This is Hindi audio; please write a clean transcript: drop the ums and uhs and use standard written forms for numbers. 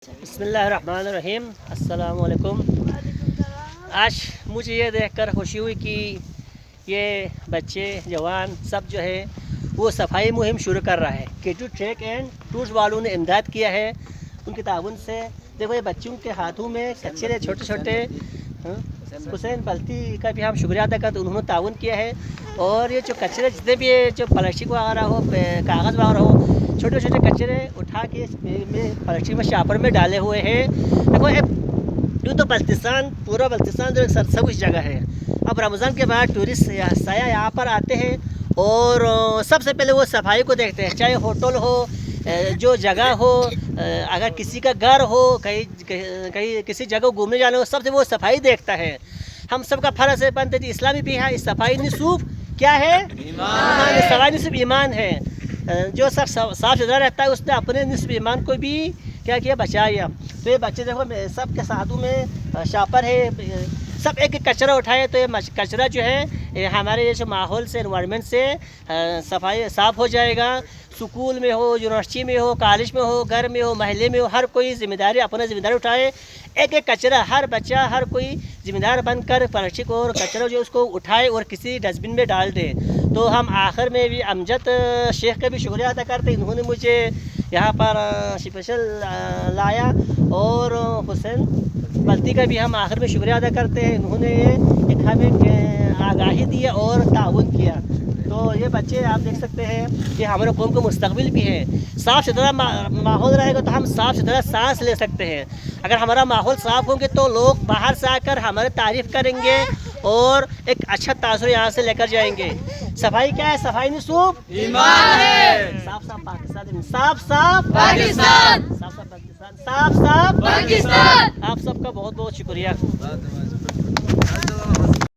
बिस्मिल्लाहिर्रहमानिर्रहीम अस्सलामुअलैकुम। आज मुझे ये देखकर खुशी हुई कि ये बच्चे जवान सब जो है वो सफाई मुहिम शुरू कर रहा है। केटू ट्रैक एंड टूर्स वालों ने इमदाद किया है उनके ताउन से। देखो ये बच्चों के हाथों में कचरे छोटे छोटे हुसैन बल्ती का भी हम शुक्रिया अदा करते, उन्होंने ताउन किया है। और ये जो कचरे जितने भी जो प्लास्टिक वगैरह हो, कागज़ वगैरह हो, छोटे छोटे कचरे उठा के में प्लास्टिक में शापर में डाले हुए हैं। देखो यूँ तो बल्तिस्तान, पूरा बल्तिस्तान जो एक सरसब्ज़ जगह है। अब रमज़ान के बाद टूरिस्ट सयाह यहाँ पर आते हैं और सबसे पहले वो सफाई को देखते हैं, चाहे होटल हो, जो जगह हो, अगर किसी का घर हो, कहीं किसी जगह घूमने जाना हो, सबसे वो सफाई देखता है। हम सबका फ़र्ज़ है, बनते इस्लामी भी है। इस सफाई निसूफ क्या है? ईमान। सफाई निसूफ ईमान है। जो सब साफ़ सुथरा रहता है उसने अपने निस्ब ईमान को भी क्या किया, बचाया। तो ये बच्चे देखो सबके साथों में शापर है, सब एक एक कचरा उठाए। तो ये कचरा जो है हमारे ये जो माहौल से, एनवायरनमेंट से सफाई साफ़ हो जाएगा। स्कूल में हो, यूनिवर्सिटी में हो, कॉलेज में हो, घर में हो, महल्ले में हो, हर कोई जिम्मेदारी अपना जिम्मेदारी उठाए। एक एक कचरा हर बच्चा, हर कोई जिम्मेदार बनकर प्लास्टिक और कचरा जो उसको उठाए और किसी डस्टबिन में डाल दे। तो हम आखिर में भी अमजद शेख का भी शुक्रिया अदा करते, इन्होंने मुझे यहाँ पर स्पेशल लाया। और हुसैन बल्ती का भी हम आखिर में शुक्रिया अदा करते हैं, इन्होंने एक हमें आगाही दी और ताउन किया। तो ये बच्चे आप देख सकते हैं कि हमारे कौम का मुस्तकबिल भी है। साफ़ सुथरा माहौल रहेगा तो हम साफ़ सुथरा सांस ले सकते हैं। अगर हमारा माहौल साफ़ होंगे तो लोग बाहर से आकर हमारी तारीफ़ करेंगे और एक अच्छा तासुर यहाँ से लेकर जाएंगे। सफाई क्या है? सफाई निसूफ ईमान है। साफ साफ पाकिस्तान, साफ साफ पाकिस्तान, साफ साफ पाकिस्तान, साफ साफ पाकिस्तान। आप सबका बहुत बहुत शुक्रिया।